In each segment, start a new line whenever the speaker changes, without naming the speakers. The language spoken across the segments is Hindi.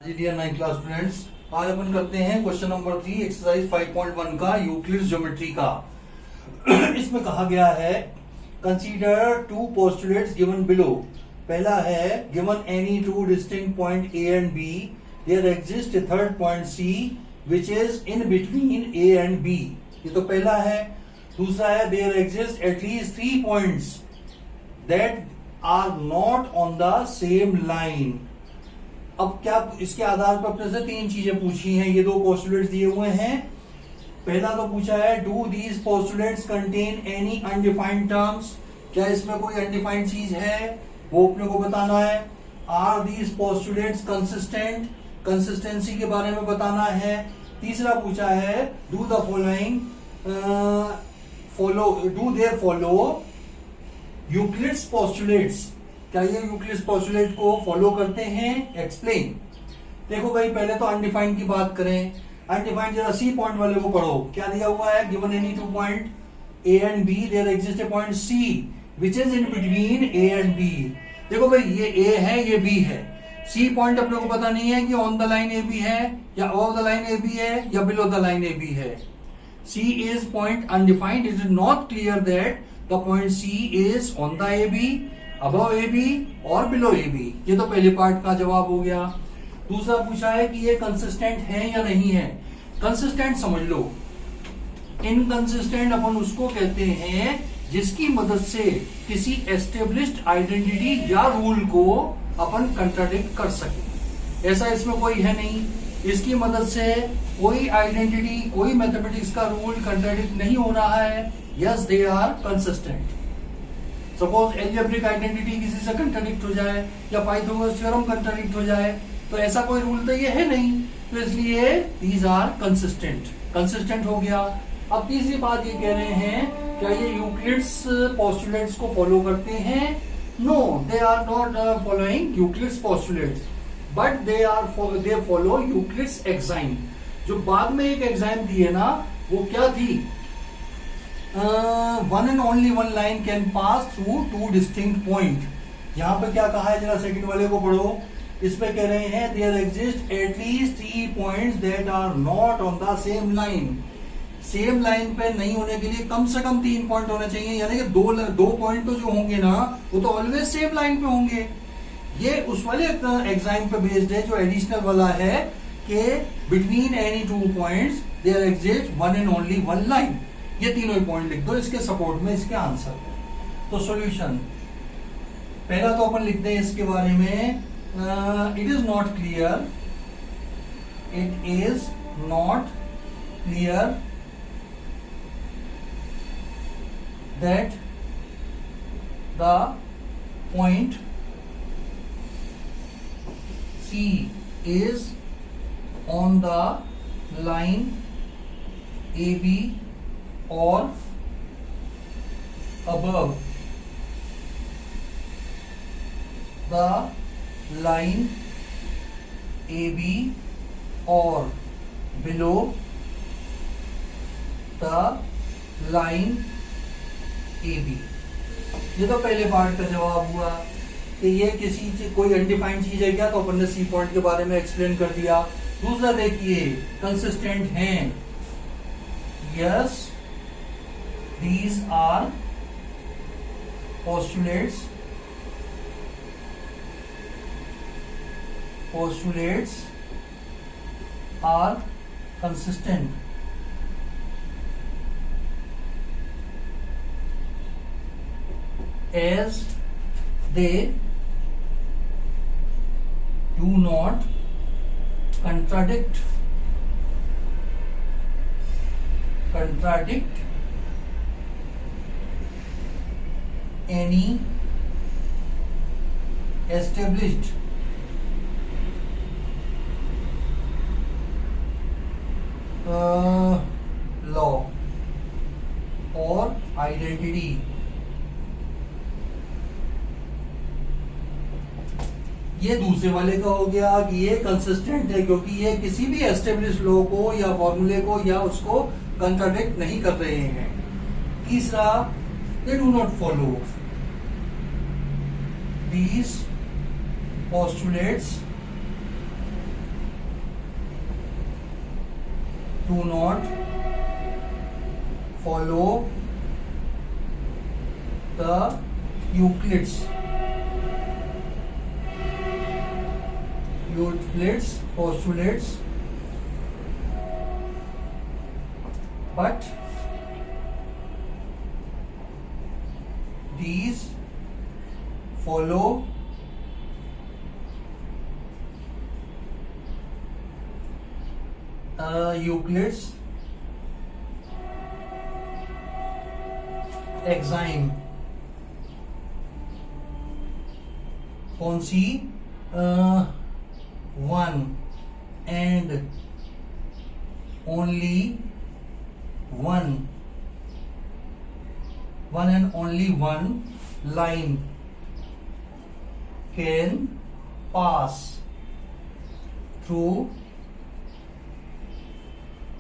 जी डियर 9 क्लास स्टूडेंट्स, आज अपन करते हैं क्वेश्चन नंबर 3 एक्सरसाइज 5.1 का यूक्लिड्स ज्योमेट्री का। इसमें कहा गया है consider two postulates given below. पहला है given any two distinct point A and B there exist a third point C which is in between A and B. ये तो पहला है। दूसरा है there exist at least 3 points that are not on the same line. अब क्या इसके आधार पर अपने से 3 चीजें पूछी हैं। ये 2 पोस्टुलेट्स दिए हुए हैं। पहला तो पूछा है do these postulates contain any undefined terms. क्या इसमें कोई अनडिफाइंड चीज है, वो अपने को बताना है। Are these postulates consistent, consistency के बारे में बताना है। तीसरा पूछा है do the following do there follow Euclid's postulates. क्या ये यूक्लिड्स पोस्टुलेट को फॉलो करते हैं? एक्सप्लेन। देखो भाई, पहले तो अनडिफाइंड की बात करें। अनडिफाइंड जरा सी पॉइंट वाले को पढ़ो। क्या दिया हुआ है? Given any 2 point A and B there exist a point C which is in between A and B. देखो भाई, ये ए है, ये बी है। सी पॉइंट अपने को पता नहीं है कि on the line A B है या above the line A B है या below the line A B है। C is point undefined. It is not clear that the point C is on the A B, above A B और बिलो ए बी। ये तो पहले पार्ट का जवाब हो गया। दूसरा पूछा है कि ये कंसिस्टेंट है या नहीं है। कंसिस्टेंट समझ लो। इनकंसिस्टेंट अपन उसको कहते हैं जिसकी मदद से किसी एस्टेब्लिश्ड आइडेंटिटी या रूल को अपन कंट्राडिक्ट कर सके। ऐसा इसमें कोई है नहीं। इसकी मदद से कोई आइडेंटिटी, कोई मैथमेटिक्स का रूल कंट्राडिक्ट नहीं हो रहा है। Yes, they are consistent. Suppose algebraic identity किसी से कंट्राडिक्ट हो जाए या पाइथागोरस थ्योरम कंट्राडिक्ट हो जाए, तो ऐसा कोई रूल तो ये है नहीं, तो इसलिए दीज आर कंसिस्टेंट। कंसिस्टेंट हो गया। अब तीसरी बात ये कह रहे हैं, क्या ये यूक्लिड्स पोस्टुलेट्स को फॉलो करते हैं? No, they are not following Euclid's postulates, but they follow Euclid's axiom. जो बाद में एक एक्साइम दी है ना, वो क्या थी? One and only one line can pass through 2 distinct point. यहां पर क्या कहा है, जरा सेकंड वाले को पढ़ो। इसमें कह रहे हैं there exist at least 3 points that are not on the same line. Same line पे नहीं होने के लिए कम से कम 3 पॉइंट होने चाहिए, यानी कि दो पॉइंट तो जो होंगे ना, वो तो ऑलवेज सेम लाइन पे होंगे। ये उस वाले एग्जाम पे बेस्ड है जो एडिशनल वाला है कि between any 2 points there exist one and only one line. ये तीनों ही पॉइंट लिख दो इसके सपोर्ट में, इसके आंसर में। तो सॉल्यूशन पहला तो अपन लिखते हैं इसके बारे में, it is not clear, it is not clear that the point C is on the line AB or above the line AB or below the line AB। ये तो पहले पार्ट का जवाब हुआ कि ये किसी कोई अनडिफाइंड चीज है क्या, तो अपन ने सी पॉइंट के बारे में एक्सप्लेन कर दिया। दूसरा देखिए, कंसिस्टेंट हैं। Yes, these are postulates are consistent. As they do not contradict any established law or identity। ये दूसरे वाले का हो गया कि ये कंसिस्टेंट है क्योंकि ये किसी भी एस्टेब्लिश लॉ को या फॉर्मूले को या उसको कंट्राडिक्ट नहीं कर रहे हैं। तीसरा, they do not follow these postulates do not follow the Euclid's postulates, but these follow Euclid's axiom. कौन सी? one and only one line can pass through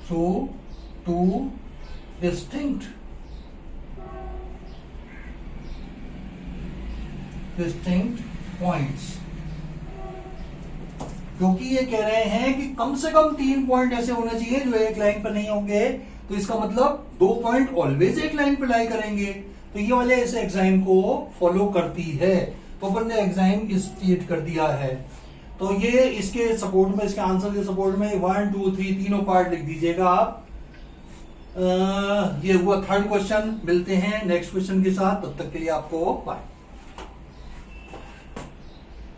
two distinct points. क्योंकि ये कह रहे हैं कि कम से कम 3 पॉइंट ऐसे होने चाहिए जो एक लाइन पर नहीं होंगे, तो इसका मतलब 2 पॉइंट ऑलवेज एक लाइन पर लाई करेंगे, तो ये वाले इस एग्जाम को फॉलो करती है। तो अपन ने एग्जाम स्टेट कर दिया है। तो ये इसके सपोर्ट में, इसके आंसर के सपोर्ट में 1 2 3 तीनों पार्ट लिख दीजिएगा आप। ये हुआ थर्ड क्वेश्चन। मिलते हैं नेक्स्ट क्वेश्चन के साथ, तब तक के लिए आपको बाय।